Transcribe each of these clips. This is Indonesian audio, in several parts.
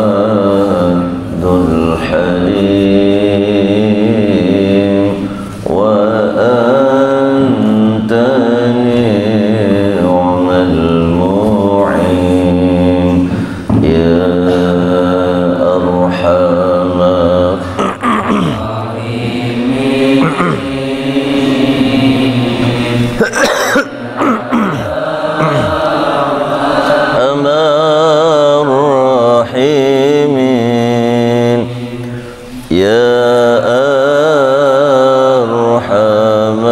الجواد الحليم وأنت نعم المعين يا أرحم الراحمين يا أرحم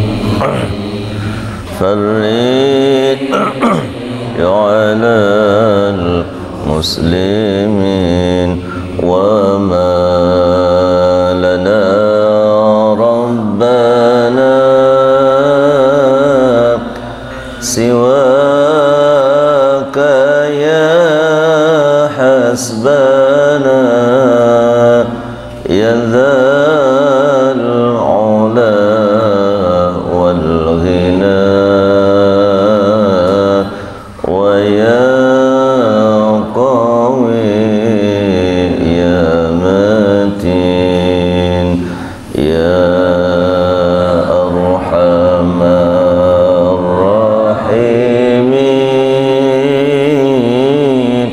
الراحمين فرج على المسلمين وما لنا ربنا سواك يا حسبنا يا ذا العلا والغنى ويا قوي يا متين يا أرحم الراحمين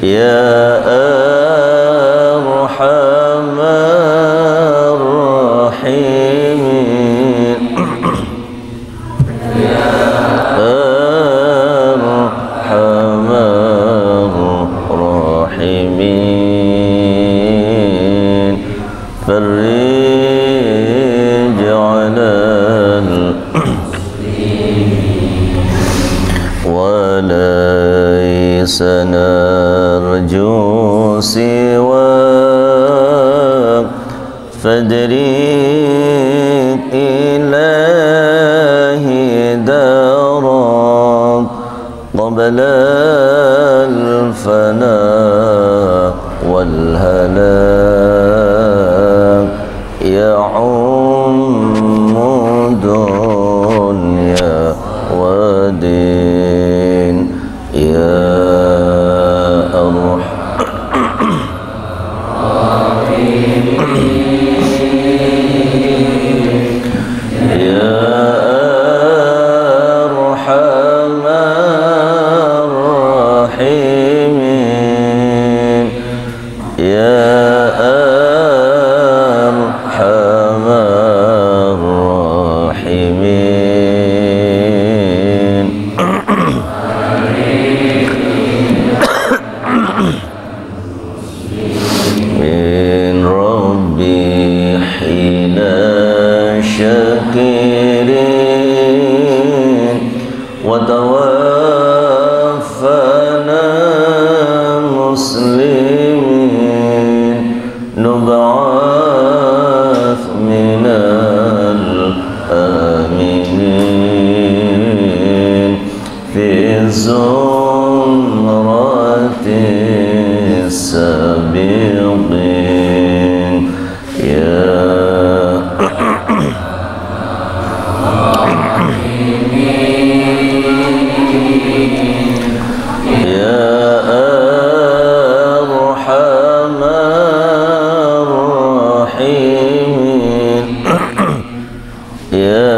يا أرحم الراحمين يا أرحم الراحمين فرج على وليس نرجو سواك فادرك إلهي دارك قبل الفناء والهلاك يعم دنيا ودين يا أرحم الراحمين يا أرحم الراحمين من ربي حين شاكرين وتوفنا مسلمين نبعث من الآمنين في زمرة السابقين يا أرحم الراحمين يا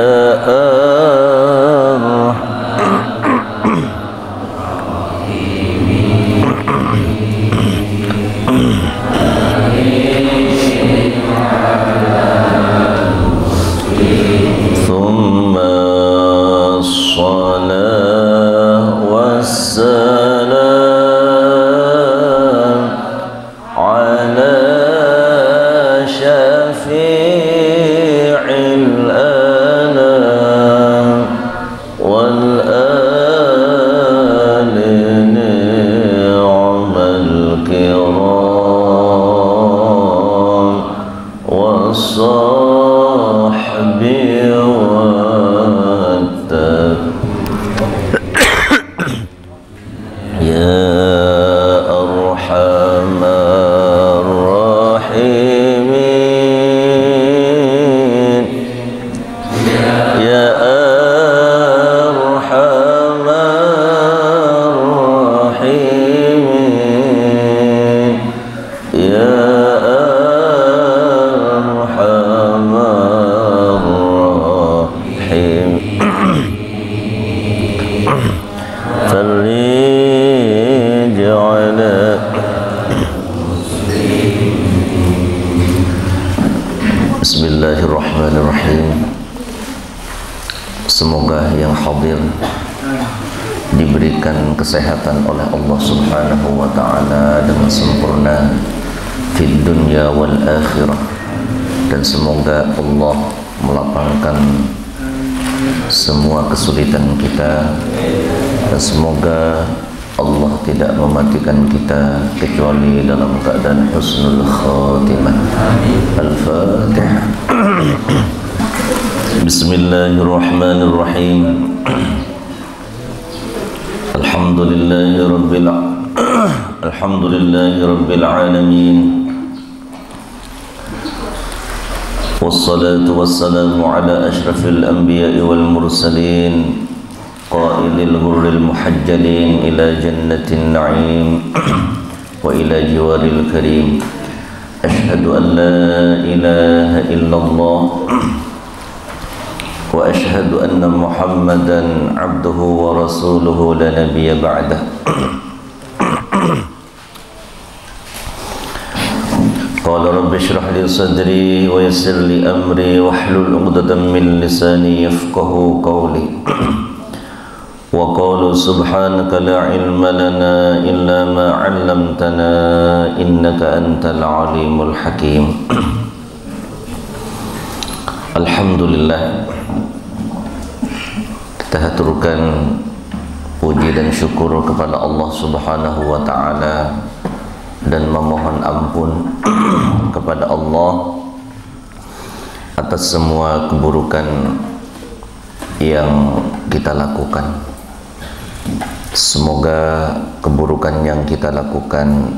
ثم الصلاة والسلام على شفيع الأنام والآل نعم الكرام والصحب والتابعين Semoga yang hadir diberikan kesehatan oleh Allah Subhanahu wa ta'ala dengan sempurna fid dunya wal akhirah, dan semoga Allah melapangkan semua kesulitan kita, dan semoga Allah tidak mematikan kita kecuali dalam keadaan husnul khatimah. Al-Fatihah. Bismillahirrahmanirrahim. Alhamdulillahi rabbil alamin. Wassalatu wassalamu ala ashrafil anbiya'i wal mursalin qailil ghurril muhajjalin ila jannatin na'im wa ila jiwaril karim. Ashhadu an la ilaha illallah wa ashhadu anna Muhammadan abduhu wa rasuluhu la nabiyya ba'dah. Qala rabbi shrah li sadri wa yassir li amri wahlul 'uqdatam min lisani yafqahu qawli. Wa qalu subhanaka la ilma lana illa ma 'allamtana innaka antal alimul hakim. Alhamdulillah, kita haturkan puji dan syukur kepada Allah Subhanahu wa ta'ala dan memohon ampun kepada Allah atas semua keburukan yang kita lakukan. Semoga keburukan yang kita lakukan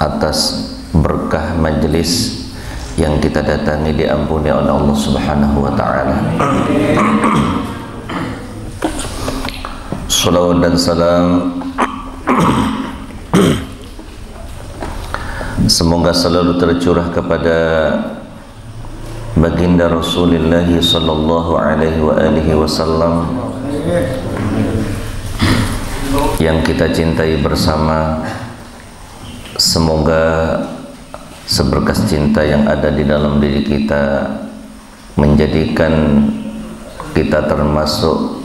atas berkah majelis yang kita datangi diampuni oleh Allah Subhanahu wa ta'ala. Salawat dan salam semoga selalu tercurah kepada baginda Rasulullah sallallahu alaihi wa alihi wasallam yang kita cintai bersama. Semoga seberkas cinta yang ada di dalam diri kita menjadikan kita termasuk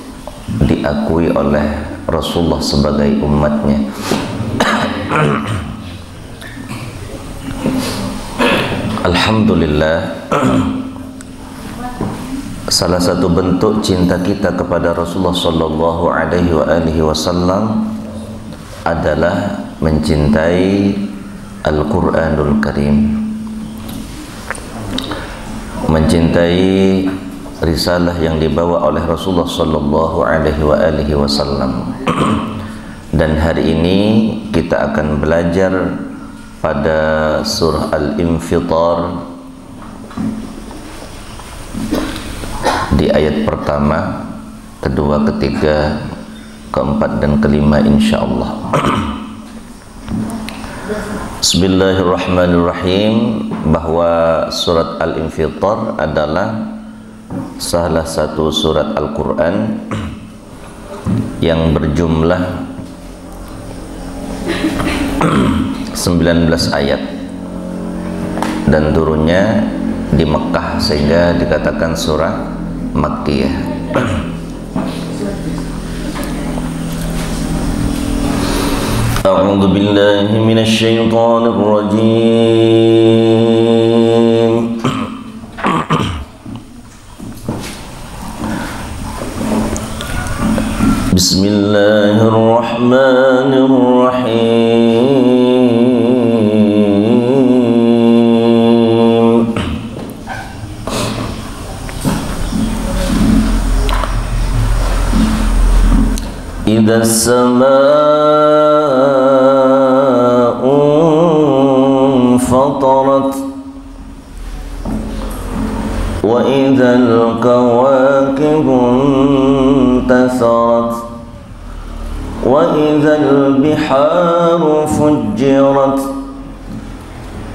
diakui oleh Rasulullah sebagai umatnya. Alhamdulillah, salah satu bentuk cinta kita kepada Rasulullah sallallahu alaihi wasallam adalah mencintai Al-Quranul Karim, mencintai risalah yang dibawa oleh Rasulullah sallallahu alaihi wasallam. Dan hari ini kita akan belajar pada surah Al-Infitar di ayat pertama, kedua, ketiga, keempat dan kelima insyaallah. Bismillahirrahmanirrahim. Bahwa surat Al-Infitar adalah salah satu surat Al-Quran yang berjumlah 19 ayat dan turunnya di Mekah, sehingga dikatakan surah Makkiyah. A'udzu billahi minasy syaithanir rajim. Bismillahirrahmanirrahim. Idza as-samaa'u fatarat wa idza al-kawakibu intatharat wa idza al-biharu fujjirat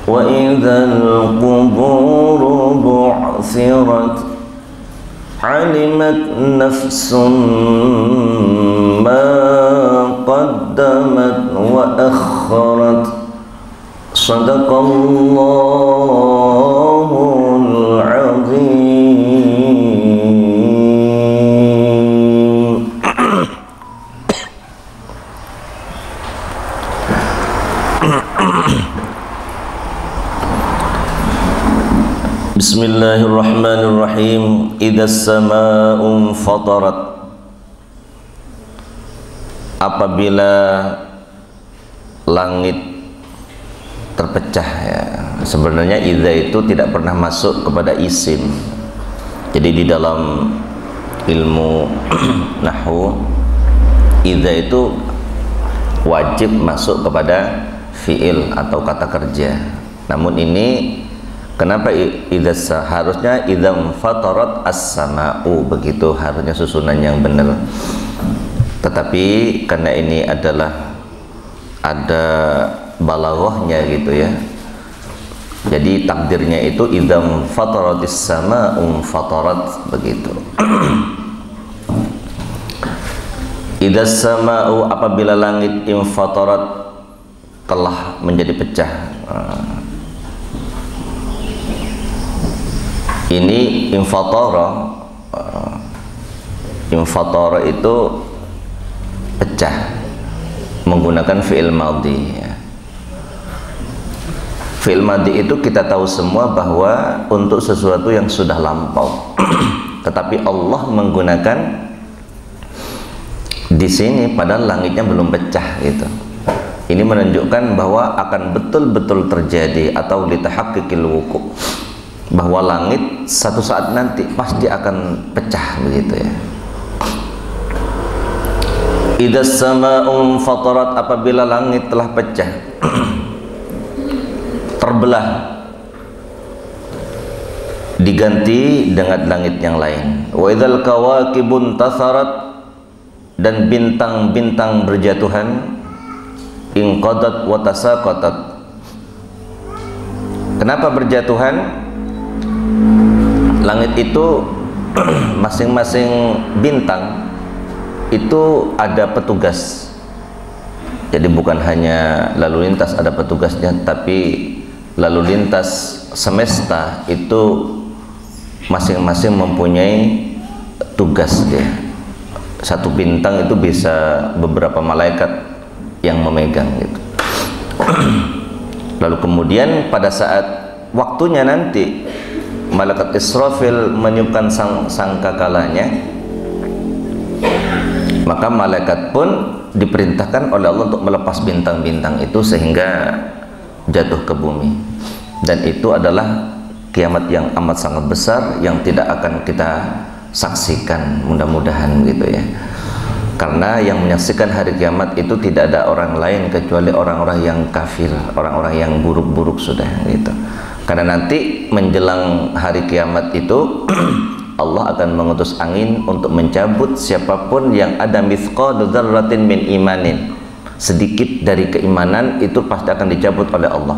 wa idza al-quburu bu'thirat alimat nafsun ma qaddamat wa akharat. Sadaqallahul azim. Idzas samaa'u fatarat, apabila langit terpecah ya. Sebenarnya idza itu tidak pernah masuk kepada isim. Jadi di dalam ilmu nahwu idza itu wajib masuk kepada fiil atau kata kerja. Namun ini kenapa idza, harusnya idza fatarat as-samaa'u, begitu harusnya susunan yang benar. Tetapi karena ini adalah ada balaghahnya gitu ya, jadi takdirnya itu idza fataratis samaa'u fatarat, begitu. Idza samaa'u, apabila langit infatarat telah menjadi pecah. Ini infatara, infatara itu pecah menggunakan fi'il madhi ya. Fi'il madhi itu kita tahu semua bahwa untuk sesuatu yang sudah lampau. Tetapi Allah menggunakan di sini padahal langitnya belum pecah gitu. Ini menunjukkan bahwa akan betul-betul terjadi atau litahaqqiqil wuqu', bahwa langit satu saat nanti pasti akan pecah, begitu ya. Idzas samaa'u fatarat, apabila langit telah pecah terbelah, diganti dengan langit yang lain. Wa idzal kawaqibu intatharat, dan bintang-bintang berjatuhan. Inqadat wa tasaqatat, kenapa berjatuhan? Langit itu masing-masing bintang itu ada petugas. Jadi bukan hanya lalu lintas ada petugasnya, tapi lalu lintas semesta itu masing-masing mempunyai tugas dia. Satu bintang itu bisa beberapa malaikat yang memegang gitu. Lalu kemudian pada saat waktunya nanti malaikat Israfil meniupkan sangkakalanya, maka malaikat pun diperintahkan oleh Allah untuk melepas bintang-bintang itu sehingga jatuh ke bumi. Dan itu adalah kiamat yang amat sangat besar yang tidak akan kita saksikan, mudah-mudahan gitu ya. Karena yang menyaksikan hari kiamat itu tidak ada orang lain kecuali orang-orang yang kafir, orang-orang yang buruk-buruk sudah gitu. Karena nanti menjelang hari kiamat itu Allah akan mengutus angin untuk mencabut siapapun yang ada mithqalu dzarratin min imanin, sedikit dari keimanan itu pasti akan dicabut oleh Allah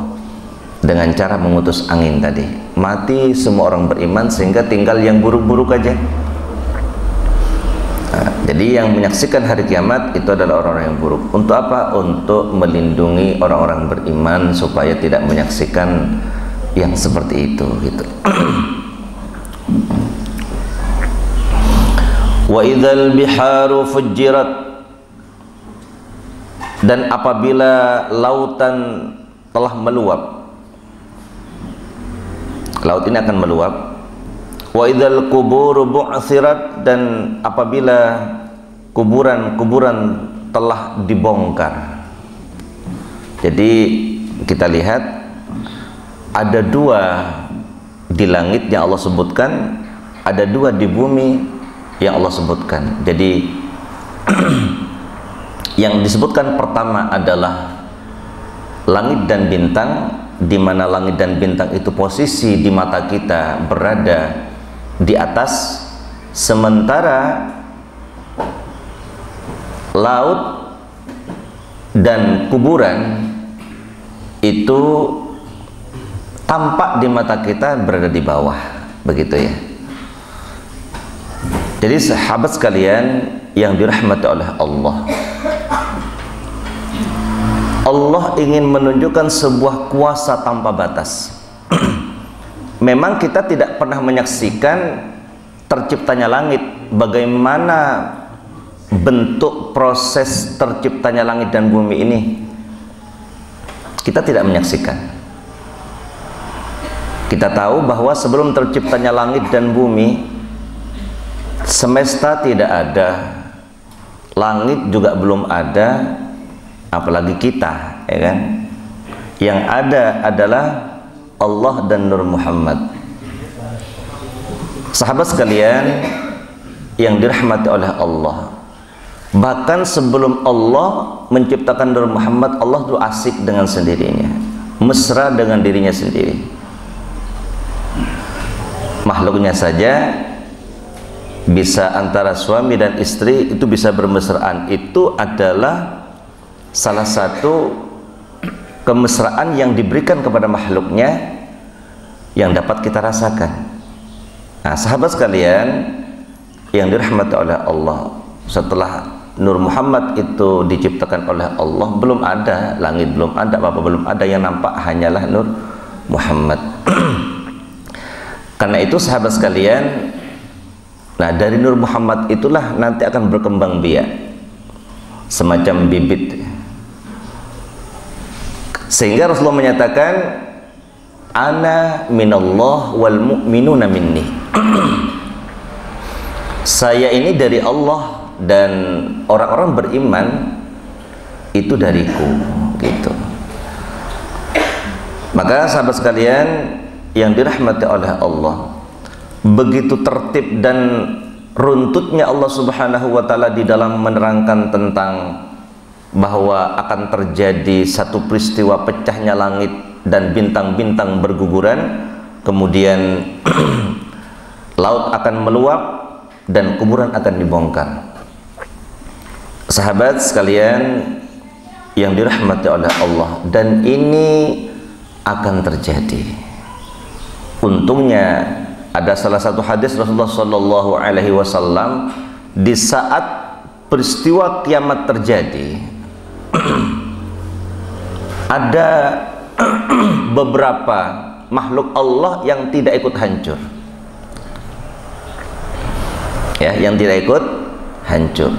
dengan cara mengutus angin tadi. Mati semua orang beriman sehingga tinggal yang buruk-buruk aja. Jadi yang menyaksikan hari kiamat itu adalah orang-orang yang buruk. Untuk apa? Untuk melindungi orang-orang beriman supaya tidak menyaksikan yang seperti itu gitu. Wa idzal biharu fujjirat, dan apabila lautan telah meluap, laut ini akan meluap. Wa idzal quburu bu'thirat, dan apabila kuburan-kuburan telah dibongkar. Jadi kita lihat ada dua di langit yang Allah sebutkan, ada dua di bumi yang Allah sebutkan. Jadi yang disebutkan pertama adalah langit dan bintang, di mana langit dan bintang itu posisi di mata kita berada di atas, sementara laut dan kuburan itu tampak di mata kita berada di bawah, begitu ya. Jadi sahabat sekalian yang dirahmati oleh Allah, Allah ingin menunjukkan sebuah kuasa tanpa batas. Memang kita tidak pernah menyaksikan terciptanya langit, bagaimana bentuk proses terciptanya langit dan bumi ini kita tidak menyaksikan. Kita tahu bahwa sebelum terciptanya langit dan bumi Semesta tidak ada, langit juga belum ada, apalagi kita, ya kan? Yang ada adalah Allah dan Nur Muhammad. Sahabat sekalian yang dirahmati oleh Allah, bahkan sebelum Allah menciptakan Nur Muhammad, Allah tuh asik dengan sendirinya, mesra dengan dirinya sendiri. Makhluknya saja bisa antara suami dan istri itu bisa bermesraan. Itu adalah salah satu kemesraan yang diberikan kepada makhluknya yang dapat kita rasakan. Nah, sahabat sekalian yang dirahmati oleh Allah, setelah Nur Muhammad itu diciptakan oleh Allah, belum ada langit, belum ada apa-apa, belum ada, yang nampak hanyalah Nur Muhammad. Karena itu sahabat sekalian, nah dari Nur Muhammad itulah nanti akan berkembang biak semacam bibit, sehingga Rasulullah menyatakan ana minallah wal mu'minuna minni. Saya ini dari Allah dan orang-orang beriman itu dariku, gitu. Maka sahabat sekalian yang dirahmati oleh Allah, begitu tertib dan runtutnya Allah Subhanahu wa taala di dalam menerangkan tentang bahwa akan terjadi satu peristiwa pecahnya langit dan bintang-bintang berguguran, kemudian laut akan meluap dan kuburan akan dibongkar. Sahabat sekalian yang dirahmati oleh Allah, dan ini akan terjadi. Untungnya ada salah satu hadis Rasulullah Shallallahu Alaihi Wasallam di saat peristiwa kiamat terjadi, ada beberapa makhluk Allah yang tidak ikut hancur, ya, yang tidak ikut hancur.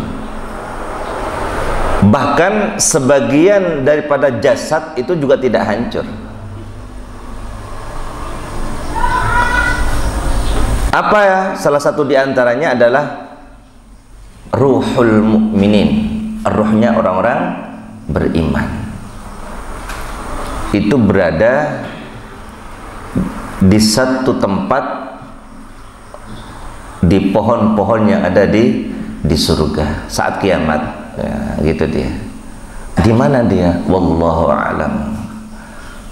Bahkan sebagian daripada jasad itu juga tidak hancur. Apa ya? Salah satu diantaranya adalah ruhul mukminin, ruhnya orang-orang beriman. Itu berada di satu tempat di pohon-pohon yang ada di surga saat kiamat, ya, gitu dia. Di mana dia? Wallahu a'lam.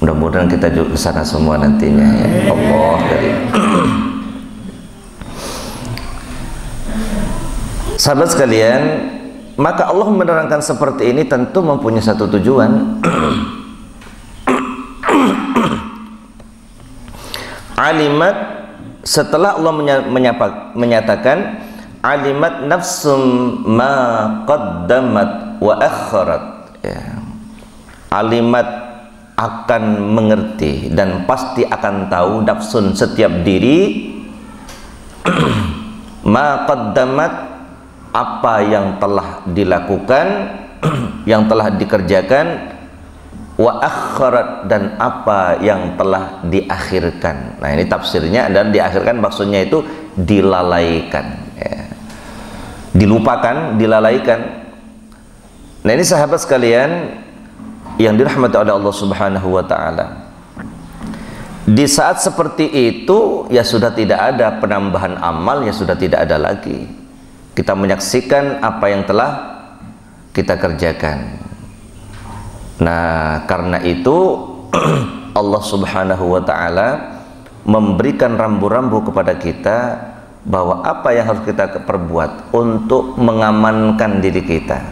Mudah-mudahan kita juga ke sana semua nantinya, ya Allah. Sahabat sekalian, maka Allah menerangkan seperti ini tentu mempunyai satu tujuan. Alimat, setelah Allah menyatakan alimat nafsum ma qaddamat wa akharat, ya. Alimat akan mengerti dan pasti akan tahu, nafsun setiap diri, ma qaddamat, apa yang telah dilakukan, yang telah dikerjakan, wa akharat, dan apa yang telah diakhirkan. Nah, ini tafsirnya, dan diakhirkan maksudnya itu dilalaikan, ya. Dilupakan, dilalaikan. Nah, ini sahabat sekalian yang dirahmati oleh Allah Subhanahu wa taala, di saat seperti itu ya sudah tidak ada penambahan amal, ya sudah tidak ada lagi. Kita menyaksikan apa yang telah kita kerjakan. Nah, karena itu Allah Subhanahu wa ta'ala memberikan rambu-rambu kepada kita bahwa apa yang harus kita perbuat untuk mengamankan diri kita,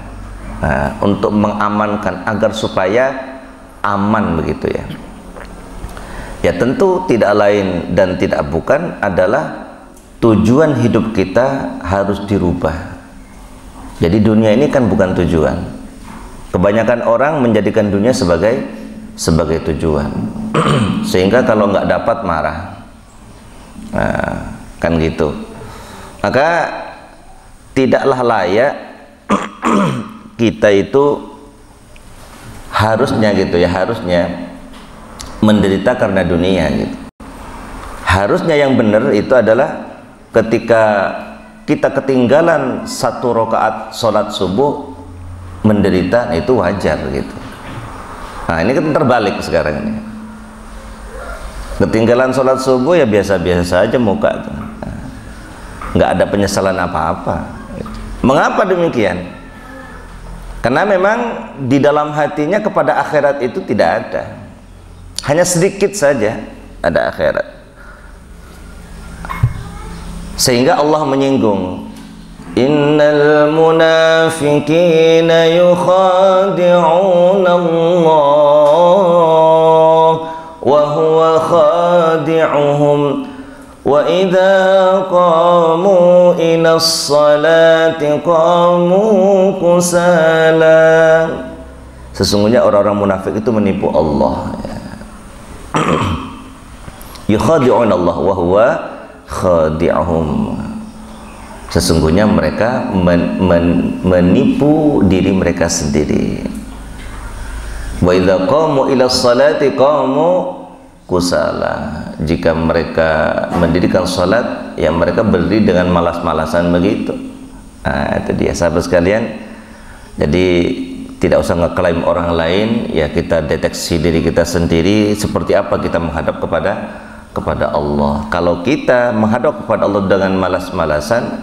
nah, untuk mengamankan agar supaya aman, begitu ya. Ya tentu tidak lain dan tidak bukan adalah tujuan hidup kita harus dirubah. Jadi dunia ini kan bukan tujuan. Kebanyakan orang menjadikan dunia sebagai tujuan, sehingga kalau nggak dapat marah, nah, kan gitu. Maka tidaklah layak kita itu harusnya gitu ya, harusnya menderita karena dunia gitu. Harusnya yang benar itu adalah ketika kita ketinggalan 1 rakaat sholat subuh menderita, itu wajar gitu. Nah ini kan terbalik sekarang ini. Ketinggalan sholat subuh ya biasa-biasa aja muka tuh. Nggak ada penyesalan apa-apa. Mengapa demikian? Karena memang di dalam hatinya kepada akhirat itu tidak ada. Hanya sedikit saja ada akhirat. Sehingga Allah menyinggung, innal munafiqina yukhadi'una Allah wa huwa khadi'uhum wa idza qamu ila sholati qamu kusala. Sesungguhnya orang-orang munafik itu menipu Allah, ya. Yukhadi'una Allah wa huwa khadi'uhum. Sesungguhnya mereka menipu diri mereka sendiri. Wa idza qamu ila sholati qamu kusala. Jika mereka mendirikan salat, ya mereka berdiri dengan malas-malasan begitu. Nah, itu dia sahabat sekalian. Jadi tidak usah ngeklaim orang lain, ya kita deteksi diri kita sendiri seperti apa kita menghadap kepada Allah. Kalau kita menghadap kepada Allah dengan malas-malasan,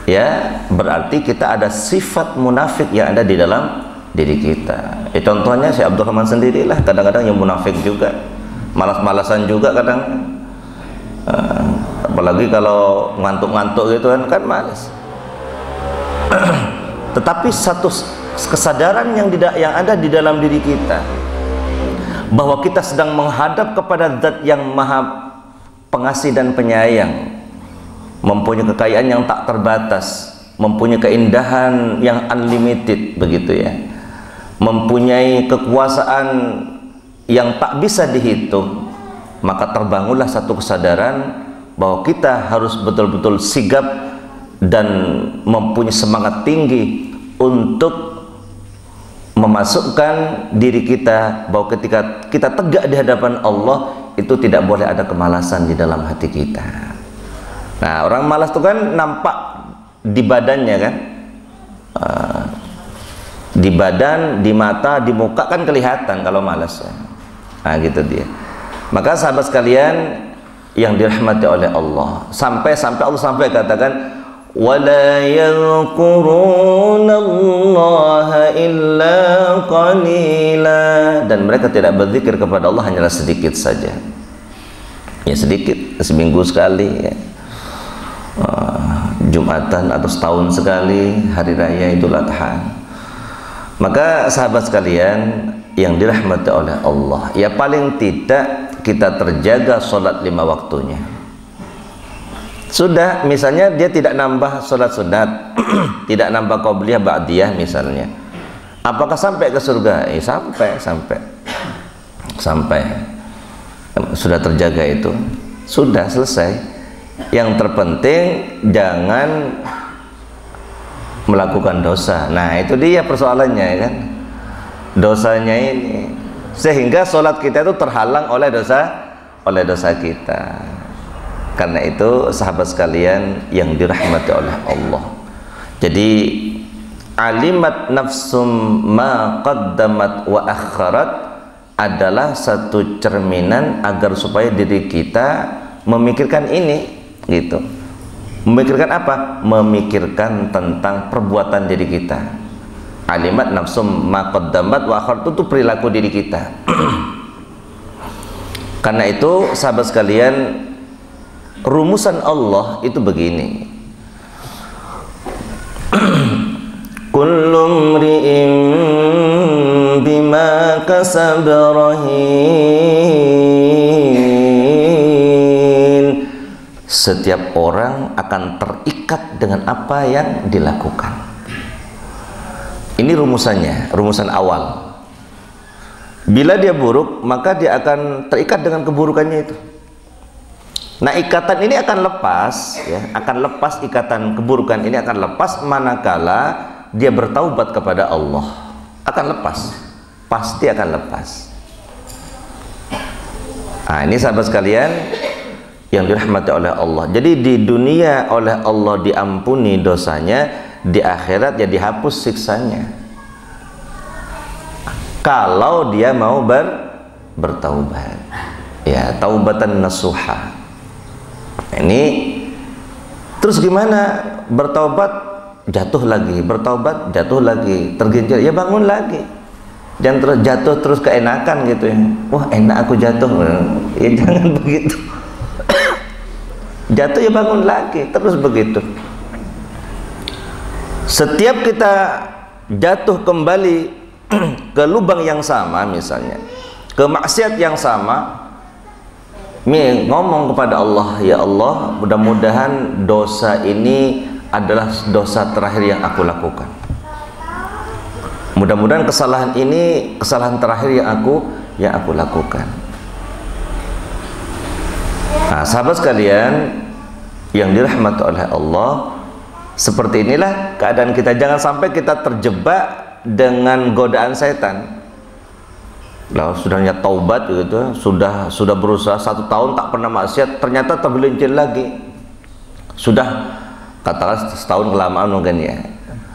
ya berarti kita ada sifat munafik yang ada di dalam diri kita. Contohnya Syekh Abdul Rahman sendirilah, kadang-kadang yang munafik juga, malas-malasan juga kadang. Apalagi kalau ngantuk-ngantuk gitu kan malas. Tetapi satu kesadaran yang ada di dalam diri kita, bahwa kita sedang menghadap kepada Zat yang Maha Pengasih dan Penyayang, mempunyai kekayaan yang tak terbatas, mempunyai keindahan yang unlimited begitu ya, mempunyai kekuasaan yang tak bisa dihitung. Maka terbangunlah satu kesadaran bahwa kita harus betul-betul sigap dan mempunyai semangat tinggi untuk memasukkan diri kita bahwa ketika kita tegak di hadapan Allah itu tidak boleh ada kemalasan di dalam hati kita. Nah, orang malas itu kan nampak di badannya kan, di badan, di mata, di muka kan kelihatan kalau malas. Nah gitu dia. Maka sahabat sekalian yang dirahmati oleh Allah, sampai Allah sampai katakan وَلَا يَذْكُرُونَ اللَّهَ إِلَّا قَلِيلًا, dan mereka tidak berzikir kepada Allah hanyalah sedikit saja, ya sedikit, seminggu sekali ya. Jumatan atau setahun sekali, hari raya Idul Adha. Maka sahabat sekalian yang dirahmati oleh Allah, ya paling tidak kita terjaga sholat 5 waktunya. Sudah, misalnya dia tidak nambah sholat sunat, tidak nambah qobliyah ba'diyah misalnya, apakah sampai ke surga? Sampai sudah terjaga itu, sudah selesai. Yang terpenting jangan melakukan dosa. Nah itu dia persoalannya kan, dosanya ini, sehingga sholat kita itu terhalang oleh dosa kita. Karena itu sahabat sekalian yang dirahmati oleh Allah, jadi alimat nafsum ma qaddamat wa akharat adalah satu cerminan agar supaya diri kita memikirkan ini gitu. Memikirkan apa? Memikirkan tentang perbuatan diri kita. Alimat nafsum ma qaddamat wa akharat itu perilaku diri kita. Karena itu sahabat sekalian, rumusan Allah itu begini, kullu mri'in bima kasaba rahin, setiap orang akan terikat dengan apa yang dilakukan. Ini rumusannya, rumusan awal. Bila dia buruk, maka dia akan terikat dengan keburukannya itu. Nah, ikatan ini akan lepas ya, akan lepas, ikatan keburukan ini akan lepas manakala dia bertaubat kepada Allah. Akan lepas, pasti akan lepas. Nah, ini sahabat sekalian yang dirahmati oleh Allah. Jadi di dunia oleh Allah diampuni dosanya, di akhirat ya dihapus siksanya. Kalau dia mau bertaubat, ya taubatan nasuha. Ini terus gimana? Bertaubat jatuh lagi, bertaubat jatuh lagi, tergelincir ya bangun lagi. Jangan terus jatuh terus keenakan gitu ya. Wah enak aku jatuh, ya jangan begitu. Jatuh ya bangun lagi, terus begitu. Setiap kita jatuh kembali ke lubang yang sama, misalnya ke maksiat yang sama, ngomong kepada Allah, ya Allah, mudah-mudahan dosa ini adalah dosa terakhir yang aku lakukan. Mudah-mudahan kesalahan ini kesalahan terakhir yang aku lakukan. Nah, sahabat sekalian yang dirahmati oleh Allah, seperti inilah keadaan kita. Jangan sampai kita terjebak dengan godaan setan. Lah sudahnya taubat gitu, sudah berusaha 1 tahun tak pernah maksiat, ternyata tergelincir lagi. Sudah katakan setahun kelamaan mungkin ya.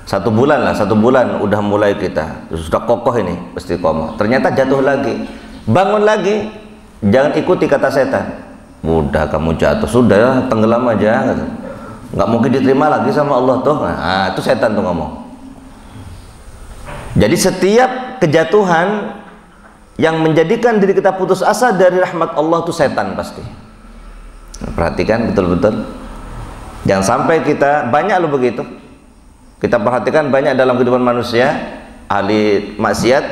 1 bulan lah, 1 bulan udah mulai kita sudah kokoh ini istiqomah. Ternyata jatuh lagi, bangun lagi. Jangan ikuti kata setan. Mudah kamu jatuh, sudah tenggelam aja, nggak mungkin diterima lagi sama Allah tuh. Nah, itu setan tuh ngomong. Jadi setiap kejatuhan yang menjadikan diri kita putus asa dari rahmat Allah itu setan pasti. Nah, perhatikan betul-betul. Jangan sampai kita, banyak loh begitu. Kita perhatikan banyak dalam kehidupan manusia, ahli maksiat,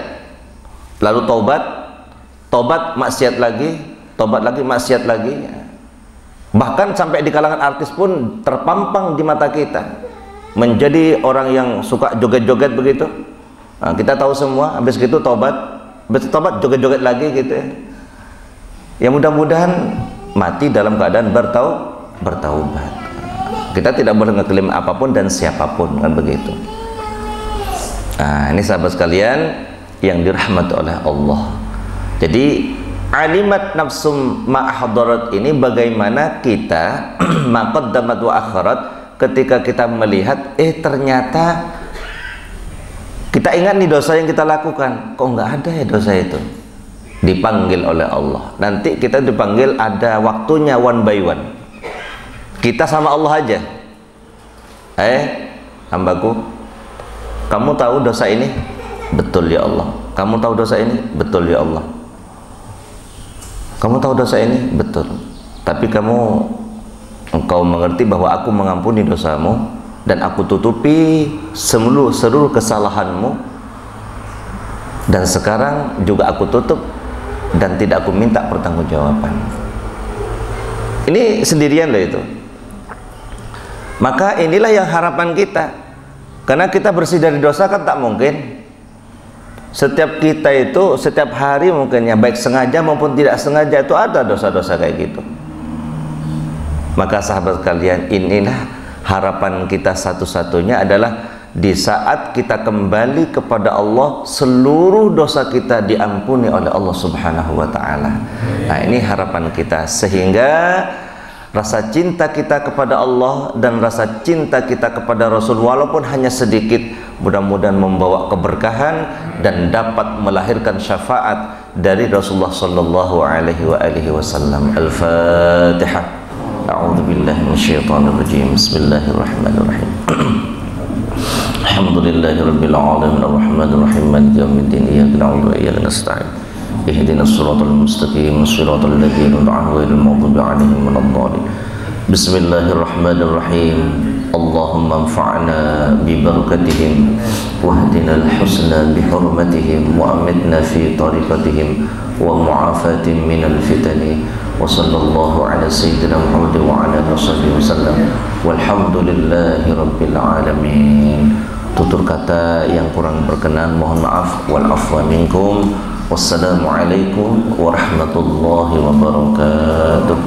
lalu tobat maksiat lagi, tobat lagi maksiat lagi. Bahkan sampai di kalangan artis pun terpampang di mata kita, menjadi orang yang suka joget-joget begitu. Nah, kita tahu semua, habis itu tobat joget-joget lagi gitu ya. Ya mudah-mudahan mati dalam keadaan bertaubat. Kita tidak boleh ngeklaim apapun dan siapapun, kan begitu. Nah, ini sahabat sekalian yang dirahmati oleh Allah. Jadi alimat nafsum ma'ahdarat ini bagaimana kita maqaddamat wa akharat, ketika kita melihat ternyata kita ingat nih dosa yang kita lakukan, kok nggak ada ya dosa itu. Dipanggil oleh Allah. Nanti kita dipanggil, ada waktunya one by one. Kita sama Allah aja. Hambaku, kamu tahu dosa ini? Betul ya Allah. Kamu tahu dosa ini? Betul ya Allah. Kamu tahu dosa ini? Betul. Tapi engkau mengerti bahwa aku mengampuni dosamu dan aku tutupi seluruh kesalahanmu, dan sekarang juga aku tutup dan tidak aku minta pertanggungjawaban. Ini sendirian loh itu. Maka inilah yang harapan kita, karena kita bersih dari dosa kan tak mungkin. Setiap kita itu setiap hari mungkin ya, baik sengaja maupun tidak sengaja, itu ada dosa-dosa kayak gitu. Maka sahabat kalian, inilah harapan kita satu-satunya adalah di saat kita kembali kepada Allah, seluruh dosa kita diampuni oleh Allah Subhanahu wa Ta'ala. Nah, ini harapan kita, sehingga rasa cinta kita kepada Allah dan rasa cinta kita kepada Rasul, walaupun hanya sedikit, mudah-mudahan membawa keberkahan dan dapat melahirkan syafaat dari Rasulullah sallallahu alaihi wasallam. Al-Fatihah. A'udzubillahi minasyaitonir rajim. Bismillahirrahmanirrahim. Alhamdulillahirabbil alamin arrahmanir rahim maliki yaumiddin iyyaka na'budu wa iyyaka nasta'in. Ihdinas siratal mustaqim siratal ladzina an'amta 'alaihim ghairil maghdubi 'alaihim waladdallin. Bismillahirrahmanirrahim. Allahumma anfa'na bi barakatihim wahdina al-husna bi hurmatihim wa amitna fi tariqatihim wa mu'afatin minal fitani wa sallallahu ala sayyidina Muhammad wa ala alihi wasallam walhamdulillahi rabbil alamin. Tutur kata yang kurang berkenan mohon maaf, wal afwa minkum. Wassalamualaikum warahmatullahi wabarakatuh.